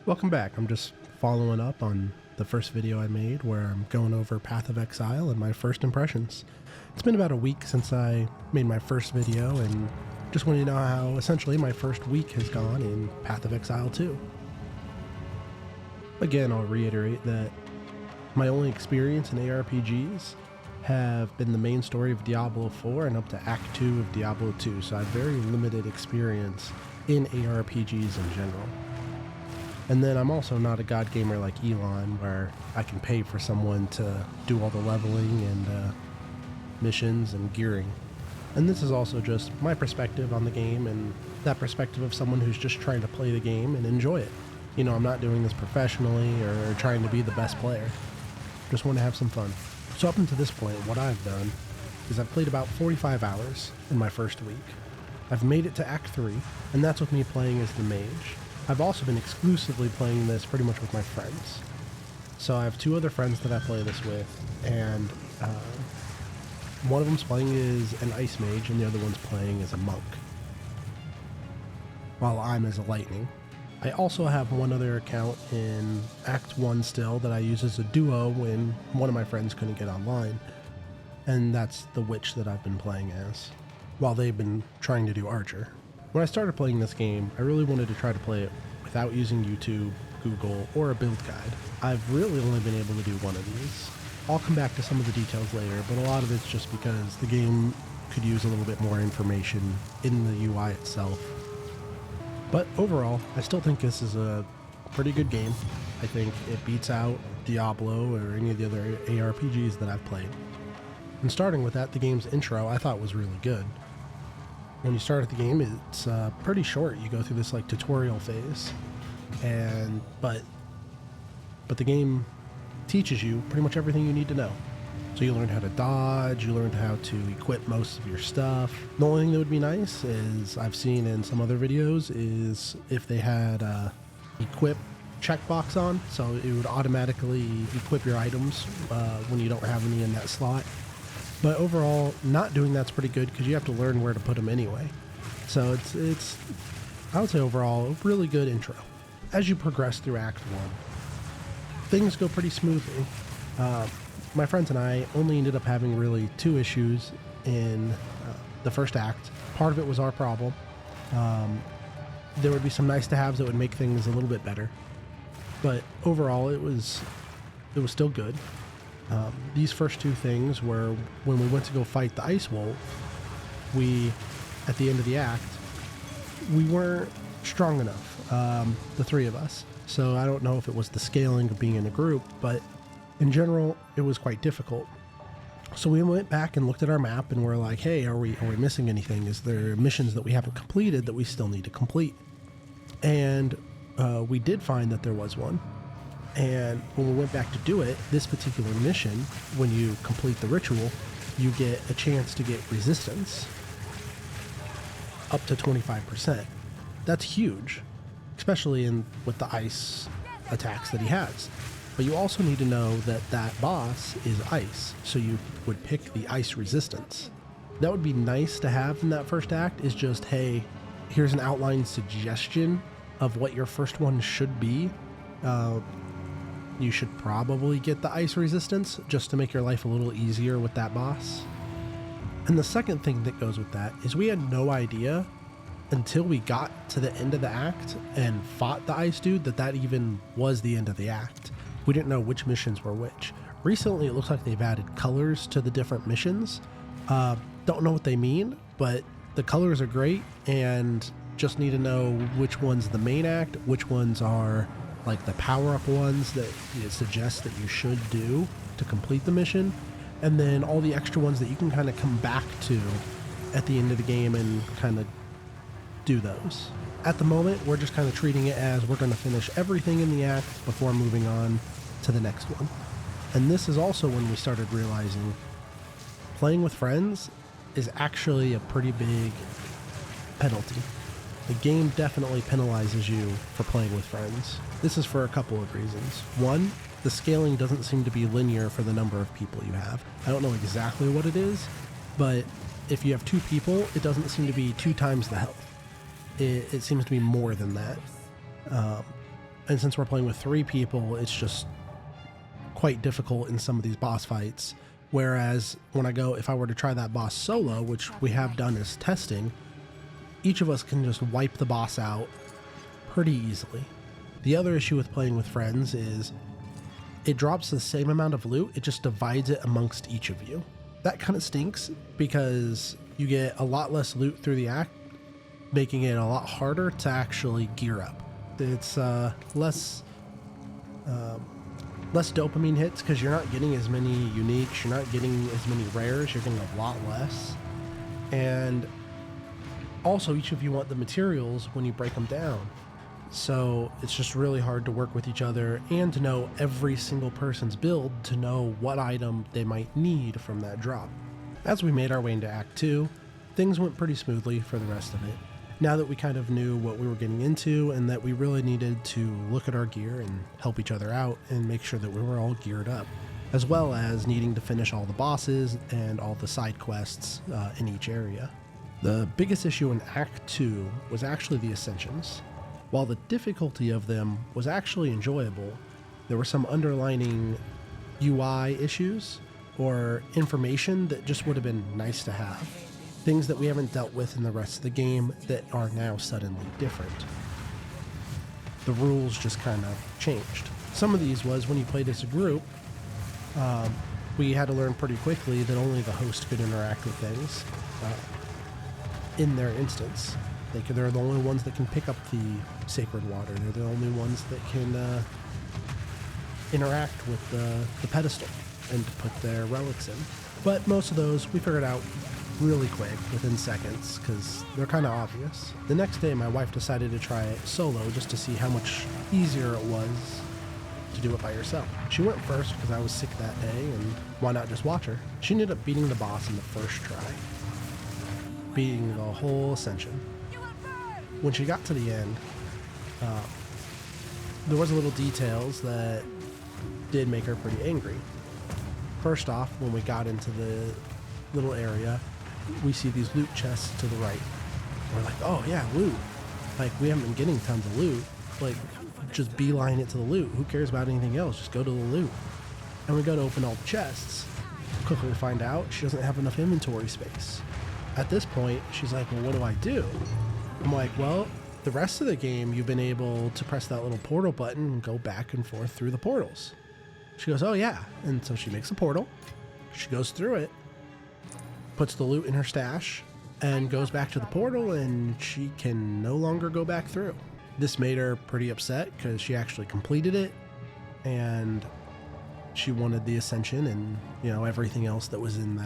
Welcome back. I'm just following up on the first video I made where I'm going over Path of Exile and my first impressions. It's been about a week since I made my first video and just want to know how essentially my first week has gone in Path of Exile 2. Again, I'll reiterate that my only experience in ARPGs have been the main story of Diablo 4 and up to Act 2 of Diablo 2, so I have very limited experience in ARPGs in general. And then I'm also not a god gamer like Elon, where I can pay for someone to do all the leveling and missions and gearing. And this is also just my perspective on the game and that perspective of someone who's just trying to play the game and enjoy it. You know, I'm not doing this professionally or trying to be the best player. Just want to have some fun. So up until this point, what I've done is I've played about 45 hours in my first week. I've made it to Act 3, and that's with me playing as the mage. I've also been exclusively playing this pretty much with my friends. So I have two other friends that I play this with, and one of them's playing as an ice mage, and the other one's playing as a monk, while I'm as a lightning. I also have one other account in Act 1 still that I use as a duo when one of my friends couldn't get online, and that's the witch that I've been playing as, while they've been trying to do archer. When I started playing this game, I really wanted to try to play it without using YouTube, Google, or a build guide. I've really only been able to do one of these. I'll come back to some of the details later, but a lot of it's just because the game could use a little bit more information in the UI itself. But overall, I still think this is a pretty good game. I think it beats out Diablo or any of the other ARPGs that I've played. And starting with that, the game's intro I thought was really good. When you start at the game, it's pretty short. You go through this like tutorial phase, and but the game teaches you pretty much everything you need to know. So you learn how to dodge, you learn how to equip most of your stuff. The only thing that would be nice is, I've seen in some other videos, is if they had equip checkbox on, so it would automatically equip your items when you don't have any in that slot. But overall, not doing that's pretty good because you have to learn where to put them anyway. So it's I would say overall, a really good intro. As you progress through Act 1, things go pretty smoothly. My friends and I only ended up having really two issues in the first act. Part of it was our problem. There would be some nice to haves that would make things a little bit better, but overall it was still good. These first two things were when we went to go fight the Ice Wolf, at the end of the act, we weren't strong enough, the three of us. So I don't know if it was the scaling of being in a group, but in general, it was quite difficult. So we went back and looked at our map and we're like, hey, are we missing anything? Is there missions that we haven't completed that we still need to complete? And we did find that there was one. And when we went back to do it, this particular mission, when you complete the ritual, you get a chance to get resistance up to 25%. That's huge, especially with the ice attacks that he has. But you also need to know that that boss is ice, so you would pick the ice resistance. That would be nice to have in that first act, is just, hey, here's an outline suggestion of what your first one should be. You should probably get the ice resistance just to make your life a little easier with that boss. And the second thing that goes with that is we had no idea until we got to the end of the act and fought the ice dude that even was the end of the act. We didn't know which missions were which. Recently, it looks like they've added colors to the different missions. Don't know what they mean, but the colors are great, and just need to know which one's the main act, which ones are like the power-up ones that it suggests that you should do to complete the mission, and then all the extra ones that you can kind of come back to at the end of the game and kind of do those. At the moment, we're just kind of treating it as we're going to finish everything in the act before moving on to the next one. And this is also when we started realizing playing with friends is actually a pretty big penalty. The game definitely penalizes you for playing with friends. This is for a couple of reasons. One, the scaling doesn't seem to be linear for the number of people you have. I don't know exactly what it is, but if you have two people, it doesn't seem to be 2 times the health. It seems to be more than that. And since we're playing with 3 people, it's just quite difficult in some of these boss fights. Whereas if I were to try that boss solo, which we have done as testing, each of us can just wipe the boss out pretty easily. The other issue with playing with friends is it drops the same amount of loot, it just divides it amongst each of you. That kind of stinks because you get a lot less loot through the act, making it a lot harder to actually gear up. It's less dopamine hits because you're not getting as many uniques, you're not getting as many rares, you're getting a lot less. And also, each of you want the materials when you break them down. So it's just really hard to work with each other and to know every single person's build to know what item they might need from that drop. As we made our way into Act 2, things went pretty smoothly for the rest of it. Now that we kind of knew what we were getting into and that we really needed to look at our gear and help each other out and make sure that we were all geared up, as well as needing to finish all the bosses and all the side quests in each area. The biggest issue in Act 2 was actually the Ascensions. While the difficulty of them was actually enjoyable, there were some underlining UI issues or information that just would have been nice to have. Things that we haven't dealt with in the rest of the game that are now suddenly different. The rules just kind of changed. Some of these was when you played as a group, we had to learn pretty quickly that only the host could interact with things in their instance. They're the only ones that can pick up the sacred water. They're the only ones that can interact with the pedestal and put their relics in. But most of those we figured out really quick, within seconds, because they're kind of obvious. The next day, my wife decided to try it solo just to see how much easier it was to do it by yourself. She went first because I was sick that day, and why not just watch her? She ended up beating the boss in the first try, beating the whole Ascension. When she got to the end, there was little details that did make her pretty angry. First off, when we got into the little area, we see these loot chests to the right. We're like, oh yeah, loot. Like, we haven't been getting tons of loot. Like, just beeline it to the loot. Who cares about anything else? Just go to the loot. And we go to open all the chests. Quickly find out she doesn't have enough inventory space. At this point, she's like, well, what do I do? I'm like, well, the rest of the game, you've been able to press that little portal button and go back and forth through the portals. She goes, oh yeah. And so she makes a portal. She goes through it, puts the loot in her stash, and goes back to the portal, and she can no longer go back through. This made her pretty upset because she actually completed it, and she wanted the Ascension and, you know, everything else that was in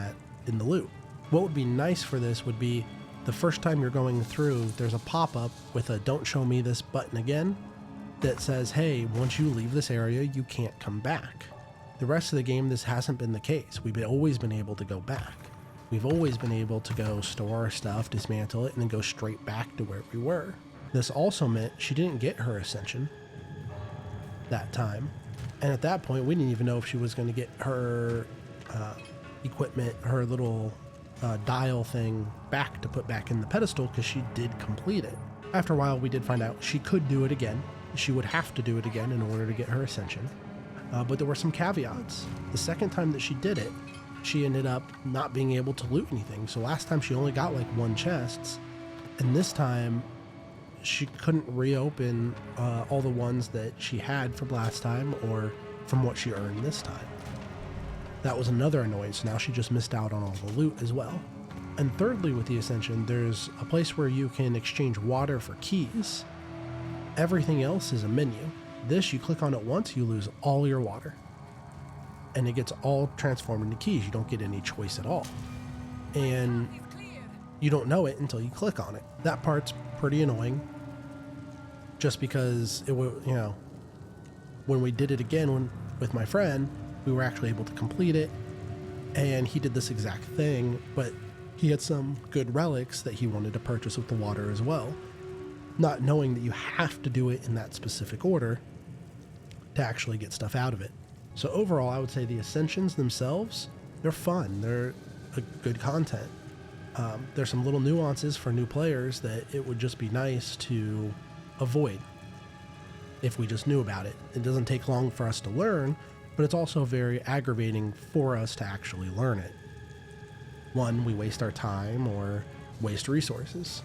the loot. What would be nice for this would be the first time you're going through, there's a pop-up with a don't show me this button again that says, hey, once you leave this area, you can't come back. The rest of the game, this hasn't been the case. We've always been able to go back. We've always been able to go store our stuff, dismantle it, and then go straight back to where we were. This also meant she didn't get her Ascension that time. And at that point, we didn't even know if she was going to get her equipment, her little dial thing back to put back in the pedestal, because she did complete it. After a while, we did find out she could do it again. She would have to do it again in order to get her Ascension. But there were some caveats. The second time that she did it, she ended up not being able to loot anything. So last time she only got like 1 chest, and this time she couldn't reopen all the ones that she had from last time or from what she earned this time. That was another annoyance. Now she just missed out on all the loot as well. And thirdly, with the Ascension, there's a place where you can exchange water for keys. Everything else is a menu. This, you click on it once, you lose all your water. And it gets all transformed into keys. You don't get any choice at all. And you don't know it until you click on it. That part's pretty annoying. Just because it was, you know, when we did it again with my friend, we were actually able to complete it. And he did this exact thing, but he had some good relics that he wanted to purchase with the water as well. Not knowing that you have to do it in that specific order to actually get stuff out of it. So overall, I would say the Ascensions themselves, they're fun. They're a good content. There's some little nuances for new players that it would just be nice to avoid. if we just knew about it. It doesn't take long for us to learn, but it's also very aggravating for us to actually learn it. One, we waste our time or waste resources,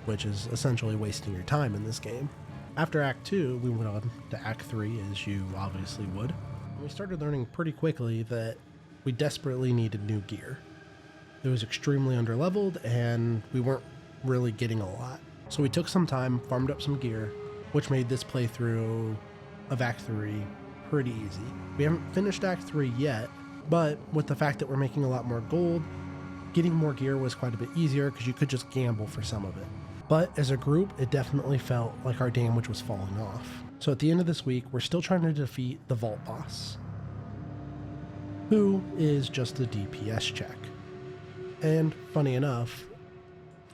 which is essentially wasting your time in this game. After Act 2, we went on to Act 3, as you obviously would. And we started learning pretty quickly that we desperately needed new gear. It was extremely underleveled, and we weren't really getting a lot. So we took some time, farmed up some gear, which made this playthrough of Act 3 pretty easy. We haven't finished Act 3 yet, but with the fact that we're making a lot more gold, getting more gear was quite a bit easier because you could just gamble for some of it. But as a group, it definitely felt like our damage was falling off. So at the end of this week, we're still trying to defeat the Vault Boss, who is just a DPS check. And funny enough,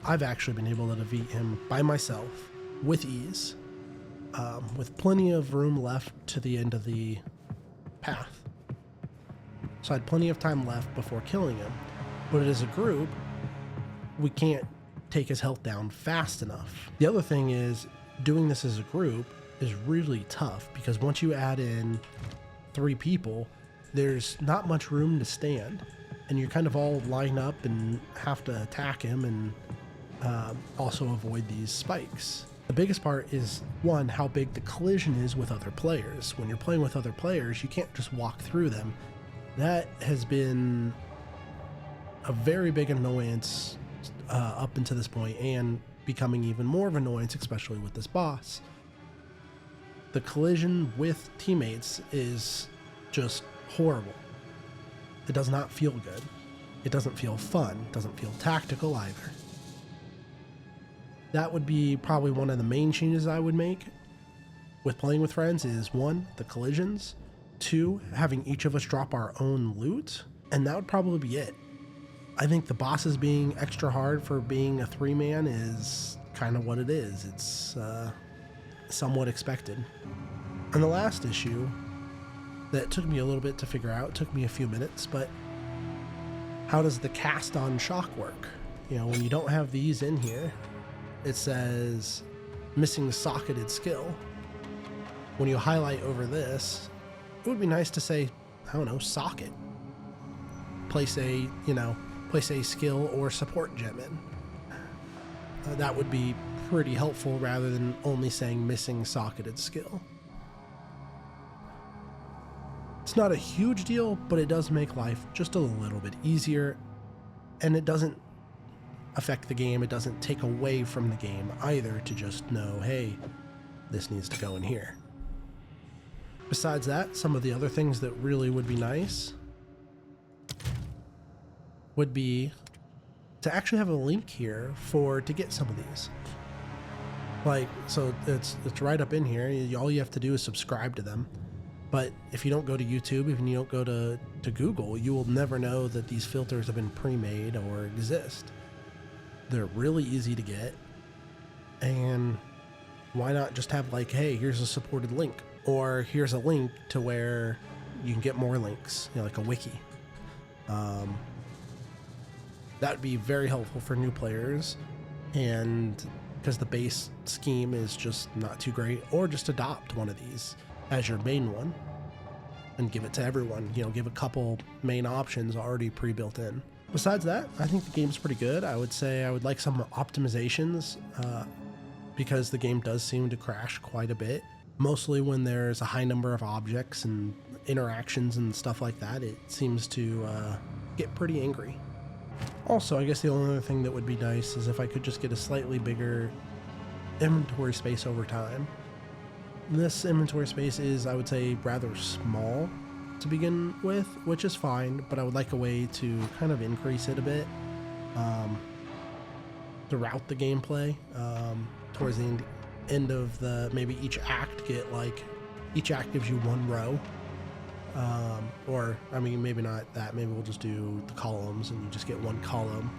I've actually been able to defeat him by myself with ease, with plenty of room left to the end of the path. So I had plenty of time left before killing him. But as a group, we can't take his health down fast enough. The other thing is, doing this as a group is really tough because once you add in 3 people, there's not much room to stand, and you kind of all line up and have to attack him and also avoid these spikes. The biggest part is, one, how big the collision is with other players. When you're playing with other players, you can't just walk through them. That has been a very big annoyance up until this point, and becoming even more of an annoyance, especially with this boss. The collision with teammates is just horrible. It does not feel good. It doesn't feel fun. It doesn't feel tactical either. That would be probably one of the main changes I would make with playing with friends is 1, the collisions, 2, having each of us drop our own loot, and that would probably be it. I think the bosses being extra hard for being a 3-man is kind of what it is. It's somewhat expected. And the last issue that took me a little bit to figure out, took me a few minutes, but how does the cast on shock work? You know, when you don't have these in here, it says missing socketed skill. When you highlight over this, it would be nice to say, I don't know, socket. Place a skill or support gem in. That would be pretty helpful rather than only saying missing socketed skill. It's not a huge deal, but it does make life just a little bit easier, and it doesn't affect the game. It doesn't take away from the game either to just know, hey, this needs to go in here. Besides that, some of the other things that really would be nice would be to actually have a link here to get some of these. Like, so it's right up in here. All you have to do is subscribe to them. But if you don't go to YouTube, if you don't go to Google, you will never know that these filters have been pre-made or exist. They're really easy to get. And why not just have like, hey, here's a supported link, or here's a link to where you can get more links, like a wiki. That would be very helpful for new players, and because the base scheme is just not too great, or just adopt one of these as your main one and give it to everyone. Give a couple main options already pre-built in. Besides that, I think the game's pretty good. I would say I would like some optimizations because the game does seem to crash quite a bit. Mostly when there's a high number of objects and interactions and stuff like that, it seems to get pretty angry. Also, I guess the only other thing that would be nice is if I could just get a slightly bigger inventory space over time. This inventory space is, I would say, rather small to begin with, which is fine, but I would like a way to kind of increase it a bit throughout the gameplay. Towards the end of maybe each act each act gives you 1 row. Or, I mean, maybe not that. Maybe we'll just do the columns and you just get 1 column.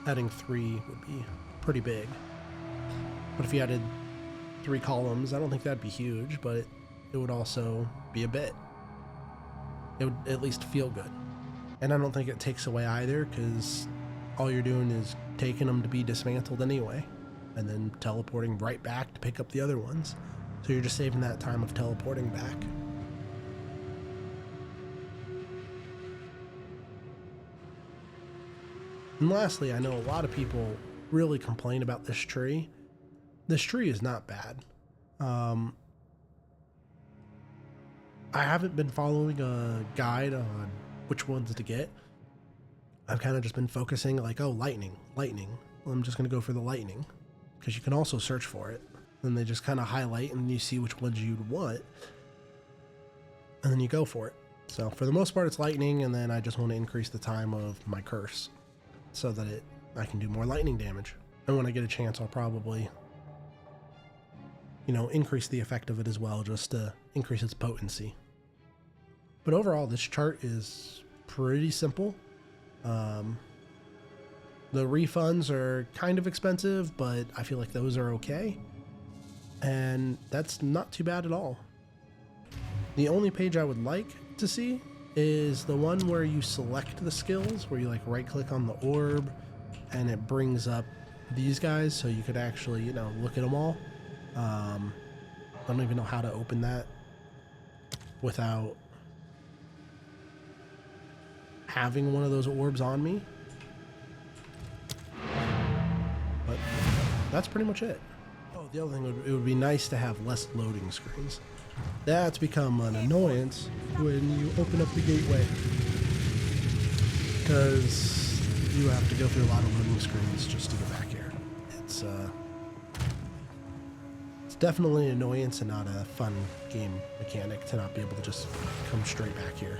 Adding 3 would be pretty big. But if you added 3 columns, I don't think that'd be huge, but it would also be a bit. It would at least feel good. And I don't think it takes away either, because all you're doing is taking them to be dismantled anyway, and then teleporting right back to pick up the other ones. So you're just saving that time of teleporting back. And lastly, I know a lot of people really complain about this tree. This tree is not bad. I haven't been following a guide on which ones to get. I've kind of just been focusing like, oh, lightning. Well, I'm just going to go for the lightning because you can also search for it. Then they just kind of highlight and you see which ones you'd want. And then you go for it. So for the most part, it's lightning. And then I just want to increase the time of my curse so that I can do more lightning damage. And when I get a chance, I'll probably, increase the effect of it as well, just to increase its potency. But overall, this chart is pretty simple. The refunds are kind of expensive, but I feel like those are okay. And that's not too bad at all. The only page I would like to see is the one where you select the skills, where you like right click on the orb and it brings up these guys so you could actually, look at them all. I don't even know how to open that without having one of those orbs on me. But that's pretty much it. Oh, the other thing, it would be nice to have less loading screens. That's become an annoyance when you open up the gateway, because you have to go through a lot of loading screens just to get back here. It's definitely an annoyance and not a fun game mechanic to not be able to just come straight back here.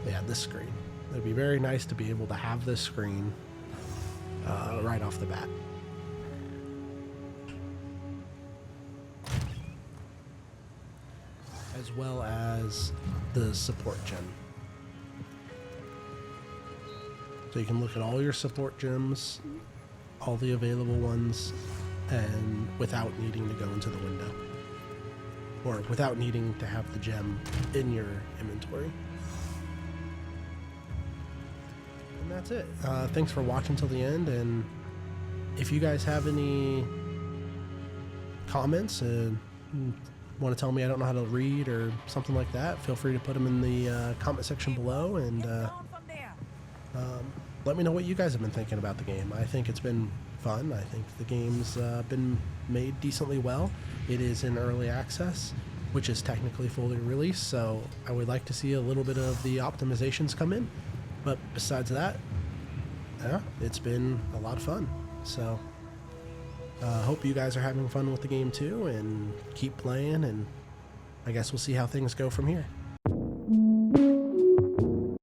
Yeah, this screen. It'd be very nice to be able to have this screen right off the bat. As well as the support gem. So you can look at all your support gems, all the available ones, and without needing to go into the window. Or without needing to have the gem in your inventory. And that's it. Thanks for watching till the end, and if you guys have any comments and want to tell me I don't know how to read or something like that, feel free to put them in the comment section below, and let me know what you guys have been thinking about the game. I think it's been fun. I think the game's been made decently well. It is in early access, which is technically fully released, so I would like to see a little bit of the optimizations come in. But besides that, yeah, it's been a lot of fun. So hope you guys are having fun with the game too, and keep playing, and I guess we'll see how things go from here.